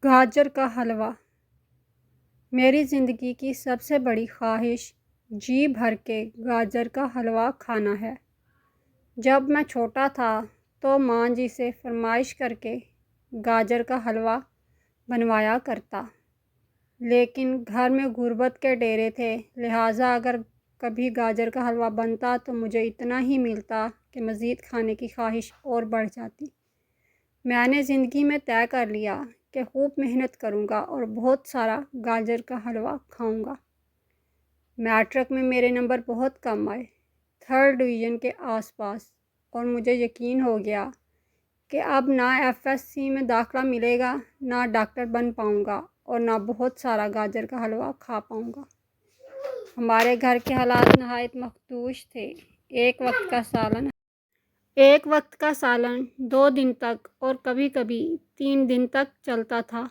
گاجر کا حلوہ میری زندگی کی سب سے بڑی خواہش جی بھر کے گاجر کا حلوہ کھانا ہے۔ جب میں چھوٹا تھا تو ماں جی سے فرمائش کر کے گاجر کا حلوہ بنوایا کرتا، لیکن گھر میں غربت کے ڈیرے تھے، لہٰذا اگر کبھی گاجر کا حلوہ بنتا تو مجھے اتنا ہی ملتا کہ مزید کھانے کی خواہش اور بڑھ جاتی۔ میں نے زندگی میں طے کر لیا کہ خوب محنت کروں گا اور بہت سارا گاجر کا حلوہ کھاؤں گا۔ میٹرک میں میرے نمبر بہت کم آئے، 3rd ڈویژن کے آس پاس، اور مجھے یقین ہو گیا کہ اب نہ FSC میں داخلہ ملے گا، نہ ڈاکٹر بن پاؤں گا اور نہ بہت سارا گاجر کا حلوہ کھا پاؤں گا۔ ہمارے گھر کے حالات نہایت مخدوش تھے۔ ایک وقت کا سالن 2 دن تک اور کبھی کبھی 3 دن تک چلتا تھا۔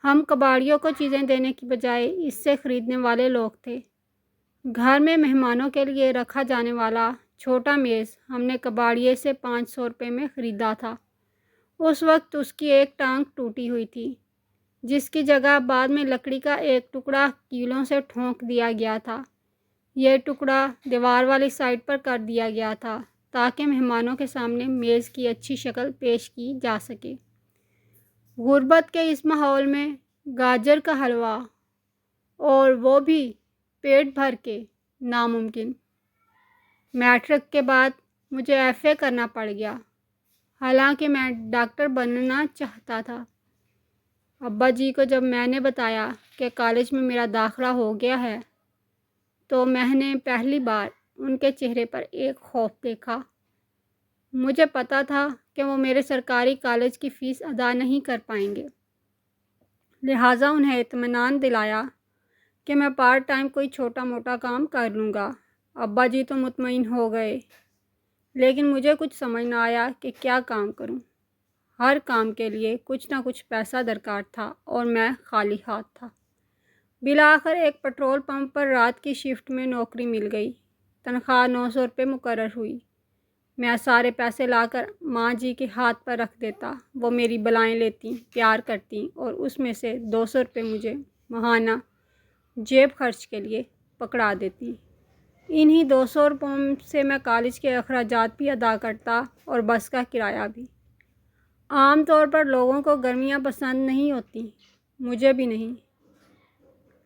ہم کباڑیوں کو چیزیں دینے کی بجائے اس سے خریدنے والے لوگ تھے۔ گھر میں مہمانوں کے لیے رکھا جانے والا چھوٹا میز ہم نے کباڑیے سے 500 روپے میں خریدا تھا۔ اس وقت اس کی ایک ٹانگ ٹوٹی ہوئی تھی، جس کی جگہ بعد میں لکڑی کا ایک ٹکڑا کیلوں سے ٹھونک دیا گیا تھا۔ یہ ٹکڑا دیوار والی سائڈ پر کر دیا گیا تھا تاکہ مہمانوں کے سامنے میز کی اچھی شکل پیش کی جا سکے۔ غربت کے اس ماحول میں گاجر کا حلوہ، اور وہ بھی پیٹ بھر کے، ناممکن۔ میٹرک کے بعد مجھے FA کرنا پڑ گیا، حالانکہ میں ڈاکٹر بننا چاہتا تھا۔ ابا جی کو جب میں نے بتایا کہ کالج میں میرا داخلہ ہو گیا ہے تو میں نے پہلی بار ان کے چہرے پر ایک خوف دیکھا۔ مجھے پتا تھا کہ وہ میرے سرکاری کالج کی فیس ادا نہیں کر پائیں گے، لہٰذا انہیں اطمینان دلایا کہ میں پارٹ ٹائم کوئی چھوٹا موٹا کام کر لوں گا۔ ابا جی تو مطمئن ہو گئے، لیکن مجھے کچھ سمجھ نہ آیا کہ کیا کام کروں۔ ہر کام کے لیے کچھ نہ کچھ پیسہ درکار تھا اور میں خالی ہاتھ تھا۔ بالآخر ایک پیٹرول پمپ پر رات کی شفٹ میں نوکری مل گئی۔ تنخواہ 900 روپے مقرر ہوئی۔ میں سارے پیسے لا کر ماں جی کے ہاتھ پر رکھ دیتا، وہ میری بلائیں لیتیں، پیار کرتیں اور اس میں سے 200 روپے مجھے ماہانہ جیب خرچ کے لیے پکڑا دیتیں۔ انہی 200 روپوں سے میں کالج کے اخراجات بھی ادا کرتا اور بس کا کرایہ بھی۔ عام طور پر لوگوں کو گرمیاں پسند نہیں ہوتی، مجھے بھی نہیں،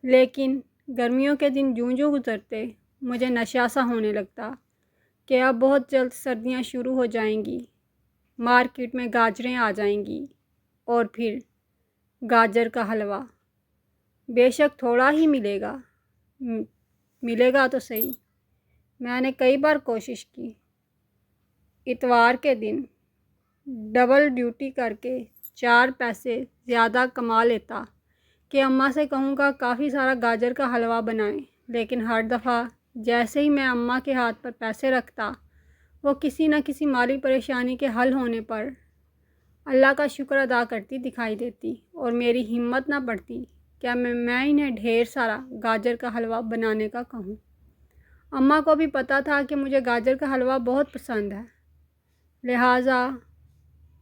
لیکن گرمیوں کے دن جوں جوں گزرتے مجھے نشہ سا ہونے لگتا کہ اب بہت جلد سردیاں شروع ہو جائیں گی، مارکیٹ میں گاجریں آ جائیں گی اور پھر گاجر کا حلوہ۔ بے شک تھوڑا ہی ملے گا تو صحیح۔ میں نے کئی بار کوشش کی، اتوار کے دن ڈبل ڈیوٹی کر کے 4 پیسے زیادہ کما لیتا کہ اماں سے کہوں گا کافی سارا گاجر کا حلوہ بنائیں، لیکن ہر دفعہ جیسے ہی میں اماں کے ہاتھ پر پیسے رکھتا، وہ کسی نہ کسی مالی پریشانی کے حل ہونے پر اللہ کا شکر ادا کرتی دکھائی دیتی اور میری ہمت نہ بڑھتی کہ میں انہیں ڈھیر سارا گاجر کا حلوہ بنانے کا کہوں۔ اماں کو بھی پتہ تھا کہ مجھے گاجر کا حلوہ بہت پسند ہے، لہٰذا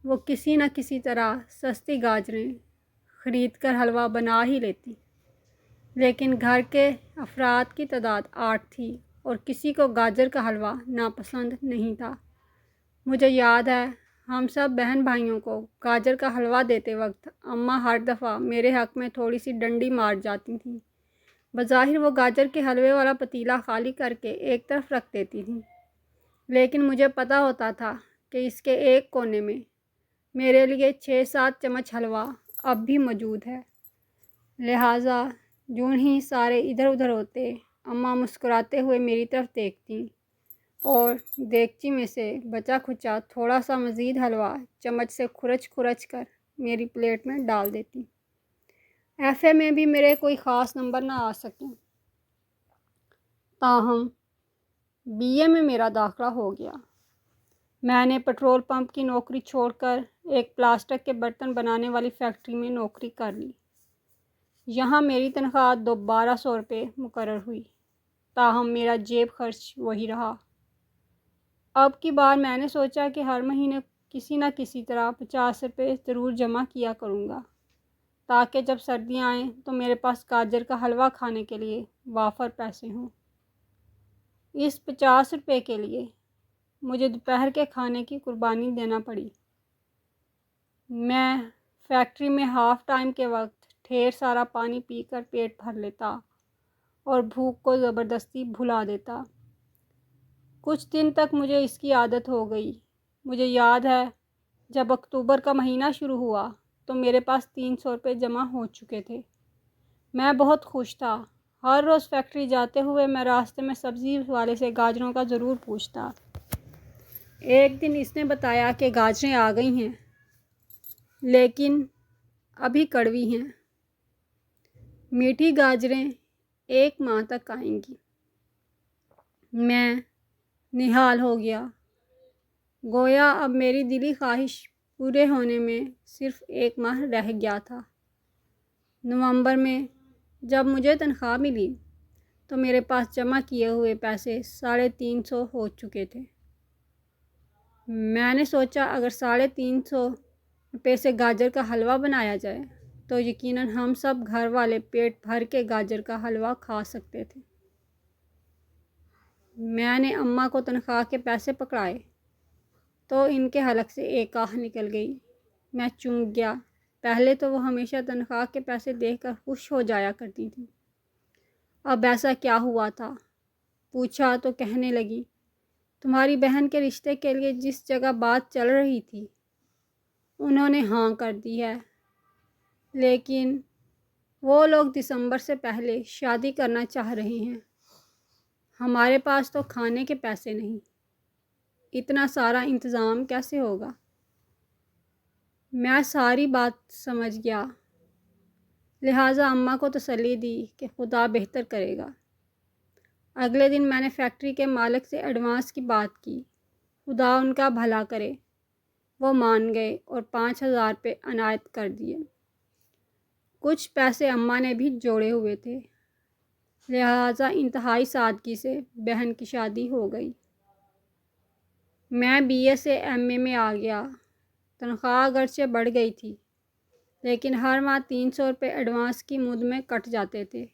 وہ کسی نہ کسی طرح سستی گاجریں خرید کر حلوہ بنا ہی لیتی۔ لیکن گھر کے افراد کی تعداد 8 تھی اور کسی کو گاجر کا حلوہ ناپسند نہیں تھا۔ مجھے یاد ہے ہم سب بہن بھائیوں کو گاجر کا حلوہ دیتے وقت اماں ہر دفعہ میرے حق میں تھوڑی سی ڈنڈی مار جاتی تھیں۔ بظاہر وہ گاجر کے حلوے والا پتیلا خالی کر کے ایک طرف رکھ دیتی تھیں، لیکن مجھے پتہ ہوتا تھا کہ اس کے ایک کونے میں میرے لیے 6-7 چمچ حلوہ اب بھی موجود ہے۔ لہٰذا جوں ہی سارے ادھر ادھر ہوتے، اماں مسکراتے ہوئے میری طرف دیکھتیں اور دیگچی میں سے بچا کھچا تھوڑا سا مزید حلوہ چمچ سے کھرچ کر میری پلیٹ میں ڈال دیتی۔ FA میں بھی میرے کوئی خاص نمبر نہ آ سکے، تاہم BA میں میرا داخلہ ہو گیا۔ میں نے پیٹرول پمپ کی نوکری چھوڑ کر ایک پلاسٹک کے برتن بنانے والی فیکٹری میں نوکری کر لی۔ یہاں میری تنخواہ 1200 روپے مقرر ہوئی، تاہم میرا جیب خرچ وہی رہا۔ اب کی بار میں نے سوچا کہ ہر مہینے کسی نہ کسی طرح 50 روپے ضرور جمع کیا کروں گا۔ تاکہ جب سردیاں آئیں تو میرے پاس گاجر کا حلوہ کھانے کے لیے وافر پیسے ہوں۔ اس 50 روپے کے لیے مجھے دوپہر کے کھانے کی قربانی دینا پڑی۔ میں فیکٹری میں ہاف ٹائم کے وقت ڈھیر سارا پانی پی کر پیٹ بھر لیتا اور بھوک کو زبردستی بھلا دیتا۔ کچھ دن تک مجھے اس کی عادت ہو گئی۔ مجھے یاد ہے جب اکتوبر کا مہینہ شروع ہوا تو میرے پاس 300 روپے جمع ہو چکے تھے۔ میں بہت خوش تھا۔ ہر روز فیکٹری جاتے ہوئے میں راستے میں سبزی والے سے گاجروں کا ضرور پوچھتا۔ ایک دن اس نے بتایا کہ گاجریں آ گئی ہیں لیکن ابھی کڑوی ہیں، میٹھی گاجریں 1 ماہ تک آئیں گی۔ میں نہال ہو گیا، گویا اب میری دلی خواہش پورے ہونے میں صرف 1 ماہ رہ گیا تھا۔ نومبر میں جب مجھے تنخواہ ملی تو میرے پاس جمع کیے ہوئے پیسے 350 ہو چکے تھے۔ میں نے سوچا اگر 350 روپے سے گاجر کا حلوہ بنایا جائے تو یقیناً ہم سب گھر والے پیٹ بھر کے گاجر کا حلوہ کھا سکتے تھے۔ میں نے اماں کو تنخواہ کے پیسے پکڑائے تو ان کے حلق سے ایک آہ نکل گئی۔ میں چونک گیا۔ پہلے تو وہ ہمیشہ تنخواہ کے پیسے دیکھ کر خوش ہو جایا کرتی تھی۔ اب ایسا کیا ہوا تھا؟ پوچھا تو کہنے لگی، تمہاری بہن کے رشتے کے لیے جس جگہ بات چل رہی تھی انہوں نے ہاں کر دی ہے، لیکن وہ لوگ دسمبر سے پہلے شادی کرنا چاہ رہے ہیں۔ ہمارے پاس تو کھانے کے پیسے نہیں، اتنا سارا انتظام کیسے ہوگا؟ میں ساری بات سمجھ گیا، لہٰذا اماں کو تسلی دی کہ خدا بہتر کرے گا۔ اگلے دن میں نے فیکٹری کے مالک سے ایڈوانس کی بات کی، خدا ان کا بھلا کرے۔ وہ مان گئے اور 5000 روپے عنایت کر دیے۔ کچھ پیسے اماں نے بھی جوڑے ہوئے تھے، لہٰذا انتہائی سادگی سے بہن کی شادی ہو گئی۔ میں BA سے MA میں آ گیا۔ تنخواہ اگرچہ بڑھ گئی تھی لیکن ہر ماہ 300 روپے ایڈوانس کی مد میں کٹ جاتے تھے۔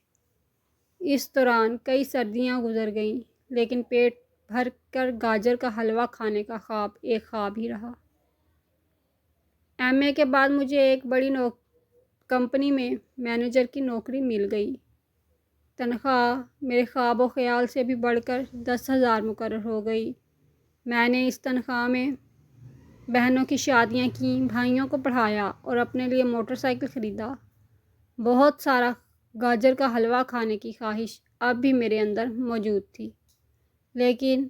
اس دوران کئی سردیاں گزر گئیں لیکن پیٹ بھر کر گاجر کا حلوہ کھانے کا خواب ایک خواب ہی رہا۔ MA کے بعد مجھے ایک بڑی کمپنی میں مینیجر کی نوکری مل گئی۔ تنخواہ میرے خواب و خیال سے بھی بڑھ کر 10,000 مقرر ہو گئی۔ میں نے اس تنخواہ میں بہنوں کی شادیاں کیں، بھائیوں کو پڑھایا اور اپنے لیے موٹر سائیکل خریدا۔ بہت سارا گاجر کا حلوہ کھانے کی خواہش اب بھی میرے اندر موجود تھی، لیکن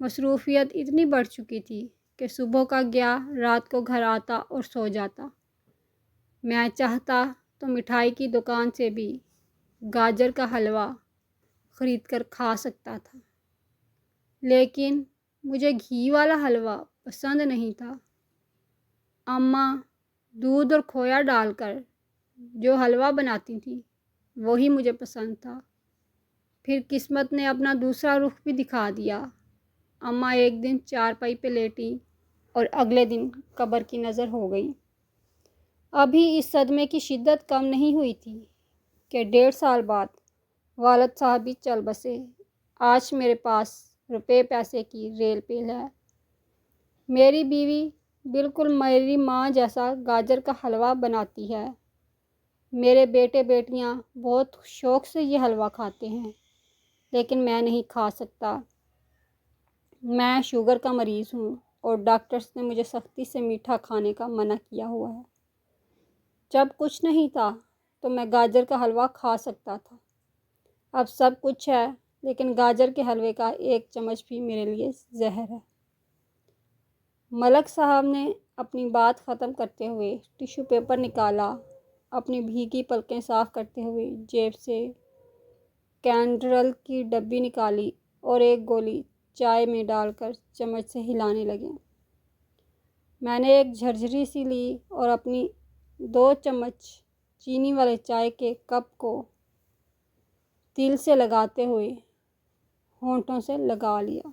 مصروفیت اتنی بڑھ چکی تھی کہ صبح کا گیا رات کو گھر آتا اور سو جاتا۔ میں چاہتا تو مٹھائی کی دکان سے بھی گاجر کا حلوہ خرید کر کھا سکتا تھا، لیکن مجھے گھی والا حلوہ پسند نہیں تھا۔ اماں دودھ اور کھویا ڈال کر جو حلوہ بناتی تھیں وہی مجھے پسند تھا۔ پھر قسمت نے اپنا دوسرا رخ بھی دکھا دیا۔ اماں ایک دن چارپائی پہ لیٹی اور اگلے دن قبر کی نظر ہو گئی۔ ابھی اس صدمے کی شدت کم نہیں ہوئی تھی کہ 1.5 سال بعد والد صاحب بھی چل بسے۔ آج میرے پاس روپے پیسے کی ریل پیل ہے۔ میری بیوی بالکل میری ماں جیسا گاجر کا حلوہ بناتی ہے۔ میرے بیٹے بیٹیاں بہت شوق سے یہ حلوہ کھاتے ہیں لیکن میں نہیں کھا سکتا۔ میں شوگر کا مریض ہوں اور ڈاکٹرز نے مجھے سختی سے میٹھا کھانے کا منع کیا ہوا ہے۔ جب کچھ نہیں تھا تو میں گاجر کا حلوہ کھا سکتا تھا۔ اب سب کچھ ہے لیکن گاجر کے حلوے کا 1 چمچ بھی میرے لیے زہر ہے۔ ملک صاحب نے اپنی بات ختم کرتے ہوئے ٹیشو پیپر نکالا، اپنی بھیگی پلکیں صاف کرتے ہوئے جیب سے کینڈرل کی ڈبی نکالی اور 1 گولی چائے میں ڈال کر چمچ سے ہلانے لگے۔ میں نے ایک جھرجھری سی لی اور اپنی 2 چمچ چینی والے چائے کے کپ کو دل سے لگاتے ہوئے ہونٹوں سے لگا لیا۔